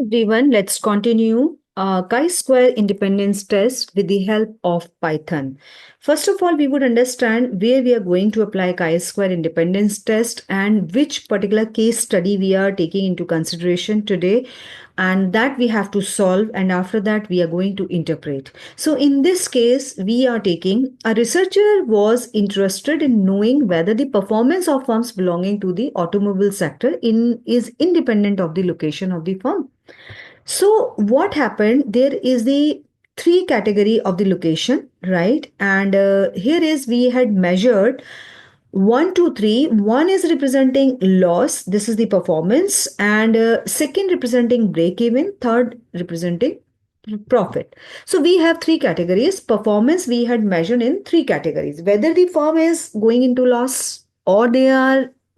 Everyone, let's continue chi-square independence test with the help of Python. First of all, we would understand where we are going to apply chi-square independence test and which particular case study we are taking into consideration today, and that we have to solve, and after that we are going to interpret. So in this case, we are taking a researcher was interested in knowing whether the performance of firms belonging to the automobile sector is independent of the location of the firm. So what happened? There is the three category of the location, right? And here is we had measured 1, 2, 3. One is representing loss. This is the performance, and second representing break even. Third representing profit. So we have three categories. Performance we had measured in three categories. Whether the firm is going into loss, or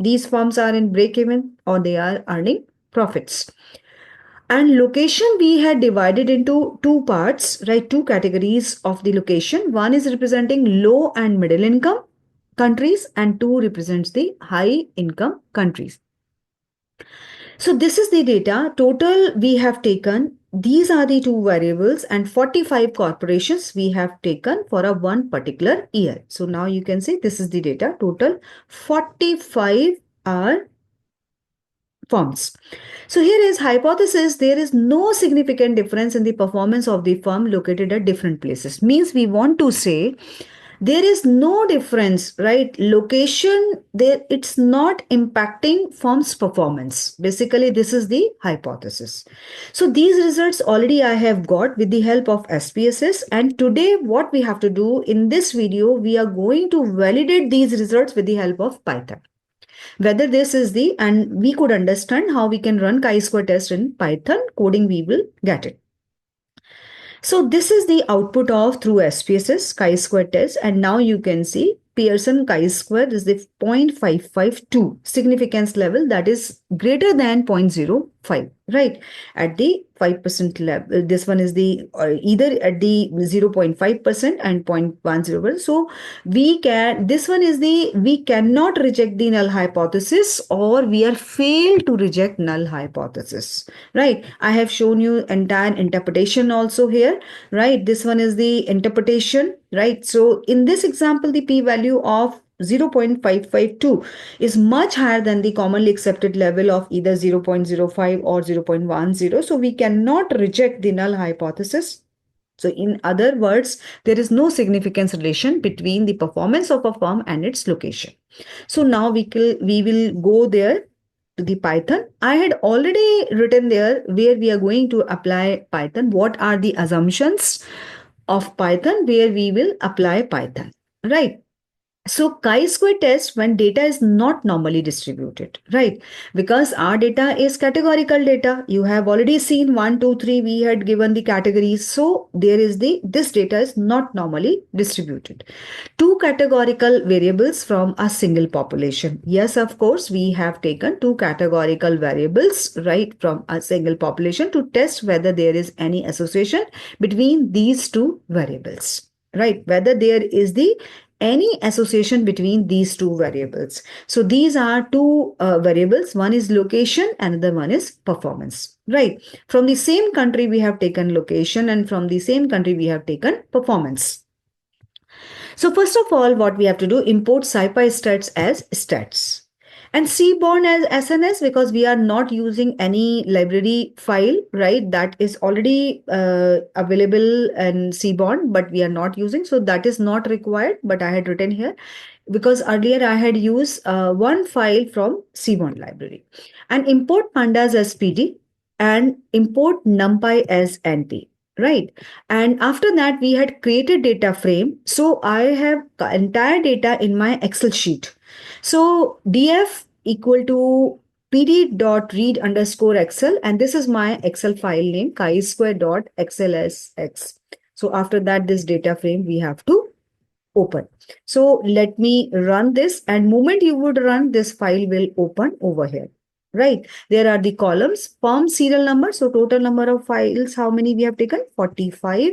these firms are in break even, or they are earning profits. And location we had divided into two parts, right? Two categories of the location. One is representing low and middle income countries, and two represents the high income countries. So this is the data. Total we have taken. These are the two variables, and 45 corporations we have taken for a one particular year. So now you can see this is the data. Total 45 are firms. So here is hypothesis. There is no significant difference in the performance of the firm located at different places. Means we want to say there is no difference, right? Location there, it's not impacting firm's performance. Basically, this is the hypothesis. So these results already I have got with the help of SPSS. And today what we have to do in this video, we are going to validate these results with the help of Python. Whether this is the, and we could understand how we can run chi-square test in Python coding, we will get it. So this is the output of through SPSS chi-square test, and now you can see Pearson chi-square is the 0.552 significance level, that is greater than 0.05, right? At the 5% level, this one is the either at the 0.5% and 0.10%. So this one is the, we cannot reject the null hypothesis, or we are failed to reject null hypothesis, right? I have shown you entire interpretation also here, right? This one is the interpretation, right? So in this example, the p-value of 0.552 is much higher than the commonly accepted level of either 0.05 or 0.10. So we cannot reject the null hypothesis. So in other words, there is no significance relation between the performance of a firm and its location. So now we will go there to the Python. I had already written there where we are going to apply Python. What are the assumptions of Python where we will apply Python, right? So chi-square test when data is not normally distributed, right? Because our data is categorical data. You have already seen 1, 2, 3. We had given the categories. So there is this data is not normally distributed. Two categorical variables from a single population. Yes, of course, we have taken two categorical variables, right, from a single population to test whether there is any association between these two variables, right? Whether there is any association between these two variables. So these are two variables. One is location, another one is performance, right? From the same country we have taken location, and from the same country we have taken performance. So first of all, what we have to do, import SciPy stats as stats. And Cborn as SNS, because we are not using any library file, right? That is already available in Cborn, but we are not using. So that is not required, but I had written here because earlier I had used one file from Cborn library. And import pandas as PD and import numpy as NP. Right. And after that, we had created data frame. So I have entire data in my Excel sheet. So df equal to pd.read_excel, and this is my Excel file name chi-square.xlsx. So after that, this data frame we have to open. So let me run this, and moment you would run, this file will open over here. Right. There are the columns, firm serial number. So total number of files, how many we have taken? 45.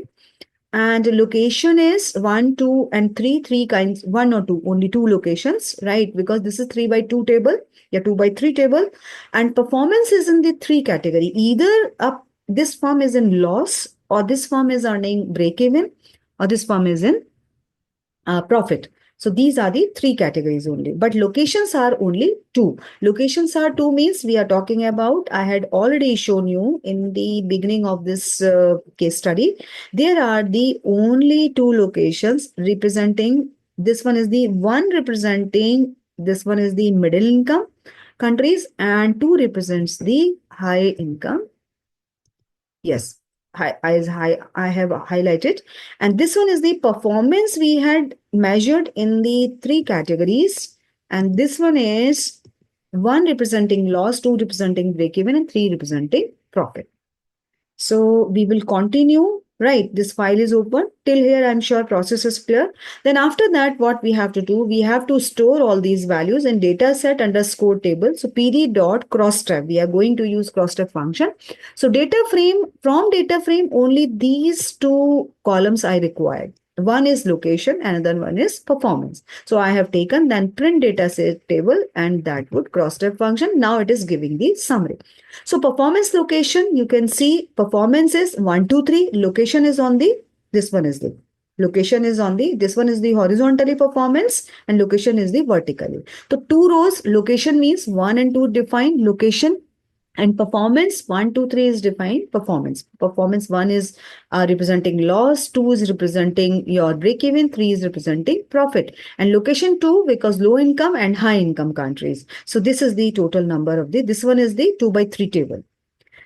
and location is 1, 2, and 3, three kinds, 1 or 2, only 2 locations, right? Because this is 3 by 2 table, yeah, 2 by 3 table. And performance is in the 3 category. Either this firm is in loss, or this firm is earning break even, or this firm is in profit. So these are the 3 categories only. But locations are only 2. Locations are 2 means we are talking about, I had already shown you in the beginning of this case study. There are the only 2 locations representing, this one is the one representing, this one is the middle income countries, and 2 represents the high income. Yes, I have highlighted. And this one is the performance we had measured in the 3 categories. And this one is 1 representing loss, 2 representing break even, and 3 representing profit. So we will continue, right? This file is open. Till here, I'm sure process is clear. Then after that, what we have to do, we have to store all these values in dataset underscore table. So pd dot crosstref, we are going to use crosstref function. So data frame, from data frame, only these 2 columns I required. One is location, another one is performance. So I have taken then print data set table, and that would crosstref function. Now it is giving the summary. So performance location, you can see performance is 1, 2, 3. Location is on the, this one is the, location is on the, this one is the horizontally performance, and location is the vertically. So 2 rows, location means 1 and 2 defined location, and performance 1, 2, 3 is defined performance. Performance 1 is representing loss, 2 is representing your break even, 3 is representing profit. And location 2 because low income and high income countries. So this is the total number of the, this one is the 2 by 3 table.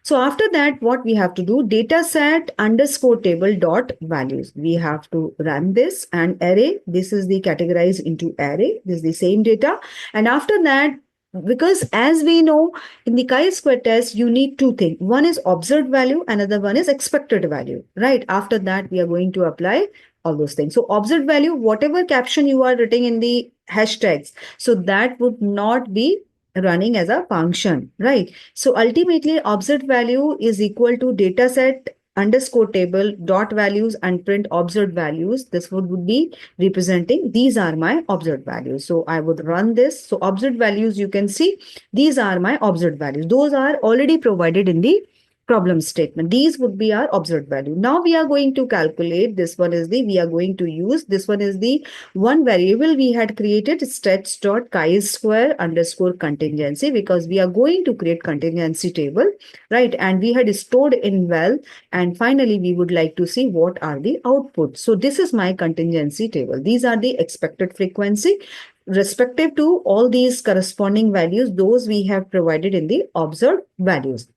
So after that, what we have to do, dataset underscore table dot values. We have to run this, and array, this is the categorized into array. This is the same data. And after that, because as we know in the chi-square test, you need 2 things. One is observed value, another one is expected value, right? After that, we are going to apply all those things. So observed value, whatever caption you are writing in the hashtags, so that would not be running as a function, right? So ultimately, observed value is equal to dataset underscore table dot values and print observed values. This would be representing, these are my observed values. So I would run this. So observed values, you can see these are my observed values. Those are already provided in the problem statement. These would be our observed value. Now we are going to calculate, this one is the, we are going to use, this one is the one variable we had created, stats dot chi-square underscore contingency, because we are going to create contingency table, right? And we had stored in well, and finally we would like to see what are the outputs. So this is my contingency table. These are the expected frequency respective to all these corresponding values, those we have provided in the observed values.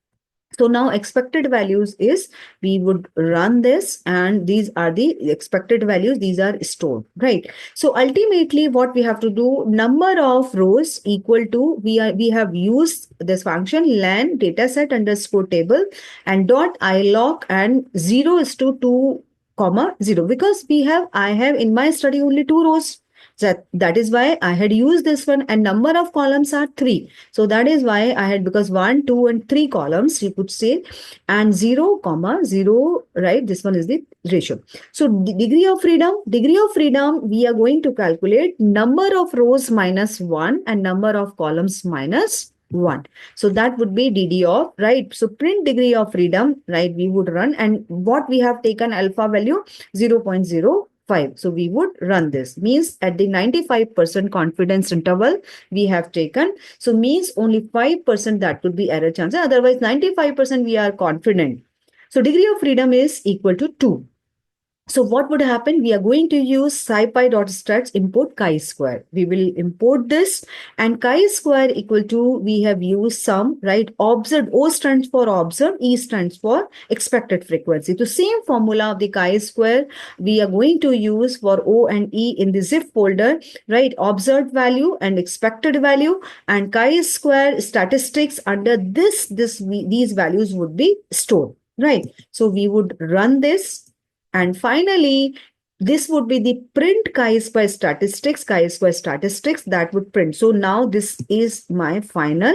So now expected values is, we would run this, and these are the expected values, these are stored, right? So ultimately what we have to do, number of rows equal to, we have used this function len dataset underscore table and dot ilog, and 0 is to 2 comma 0, because I have in my study only 2 rows. That is why I had used this one, and number of columns are 3. So that is why I had, because 1, 2, and 3 columns, you could say, and 0, comma 0, right? This one is the ratio. So degree of freedom, we are going to calculate number of rows minus 1 and number of columns minus 1. So that would be DD of, right? So print degree of freedom, right? We would run, and what we have taken alpha value 0.05. So we would run this, means at the 95% confidence interval we have taken. So means only 5% that could be error chance. Otherwise 95% we are confident. So degree of freedom is equal to 2. So what would happen? We are going to use scipy.stats import chi-square. We will import this, and chi-square equal to, we have used sum, right? Observed, O stands for observed, E stands for expected frequency. The same formula of the chi-square we are going to use for O and E in the zip folder, right? Observed value and expected value, and chi-square statistics under these values would be stored, right? So we would run this. And finally, this would be the print chi-square statistics that would print. So now this is my final.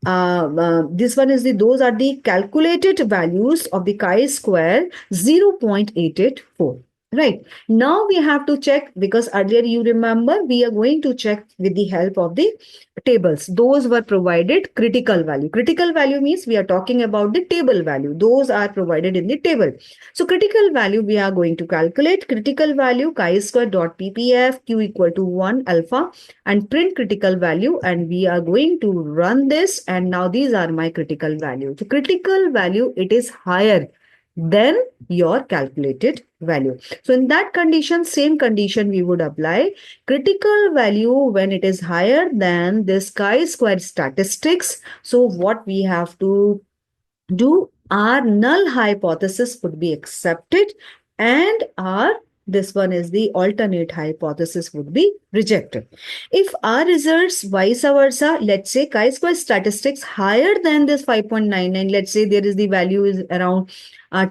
This one is those are the calculated values of the chi-square 0.884. Right. Now we have to check, because earlier you remember we are going to check with the help of the tables. Those were provided critical value. Critical value means we are talking about the table value. Those are provided in the table. So critical value, we are going to calculate critical value chi-square dot ppf q equal to 1 alpha and print critical value, and we are going to run this, and now these are my critical value. So critical value, it is higher than your calculated value. So in that condition, same condition we would apply. Critical value when it is higher than this chi-square statistics. So what we have to do, our null hypothesis would be accepted, and our this one is the alternate hypothesis would be rejected. If our results vice versa, let's say chi-square statistics higher than this 5.99, let's say there is the value is around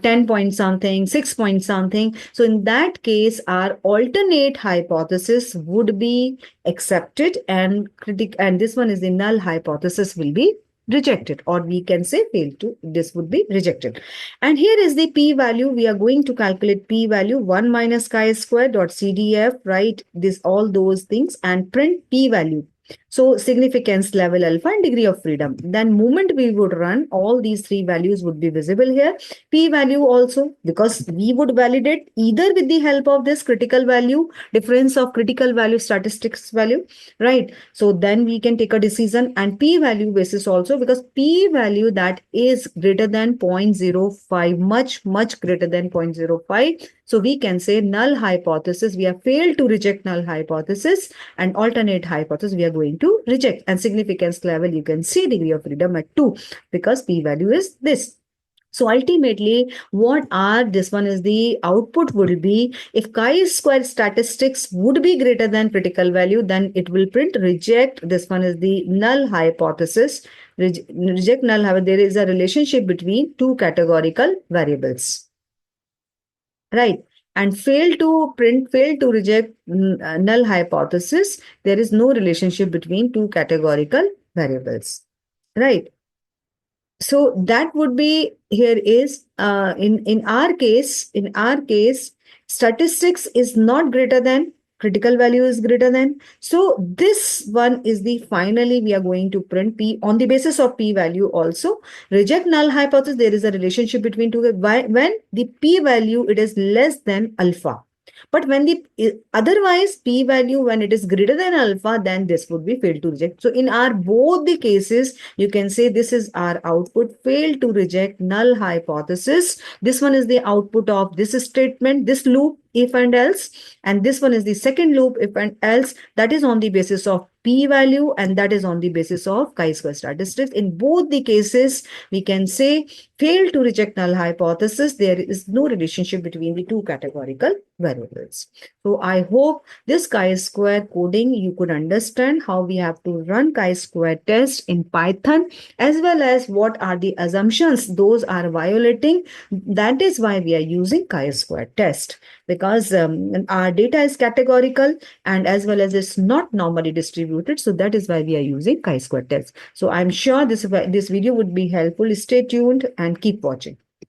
10 point something, 6 point something. So in that case, our alternate hypothesis would be accepted, and this one is the null hypothesis will be rejected, or we can say fail to, this would be rejected. And here is the p value. We are going to calculate p value 1 minus chi-square dot cdf, right? This all those things, and print p value. So significance level alpha and degree of freedom. Then moment we would run, all these three values would be visible here. P value also, because we would validate either with the help of this critical value, difference of critical value statistics value, right? So then we can take a decision, and p value basis also, because p value that is greater than 0.05, much greater than 0.05. So we can say null hypothesis, we have failed to reject null hypothesis, and alternate hypothesis we are going to reject. And significance level, you can see degree of freedom at 2, because p value is this. So ultimately, what are this one is the output will be, if chi-square statistics would be greater than critical value, then it will print reject. This one is the null hypothesis. Reject null hypothesis. There is a relationship between two categorical variables. Right. And fail to reject null hypothesis. There is no relationship between two categorical variables. Right. So that would be, here is in our case, statistics is not greater than, critical value is greater than. So this one is the, finally we are going to print p on the basis of p value also. Reject null hypothesis, there is a relationship between two, when the p value it is less than alpha. But when the otherwise p value when it is greater than alpha, then this would be failed to reject. So in our both the cases, you can say this is our output, failed to reject null hypothesis. This one is the output of this statement, this loop, if and else, and this one is the second loop, if and else, that is on the basis of p value, and that is on the basis of chi-square statistics. In both the cases, we can say fail to reject null hypothesis. There is no relationship between the two categorical variables. So I hope this chi-square coding, you could understand how we have to run chi-square test in Python, as well as what are the assumptions those are violating. That is why we are using chi-square test, because our data is categorical, and as well as it's not normally distributed. So that is why we are using chi-square test. So I'm sure this video would be helpful. Stay tuned and keep watching.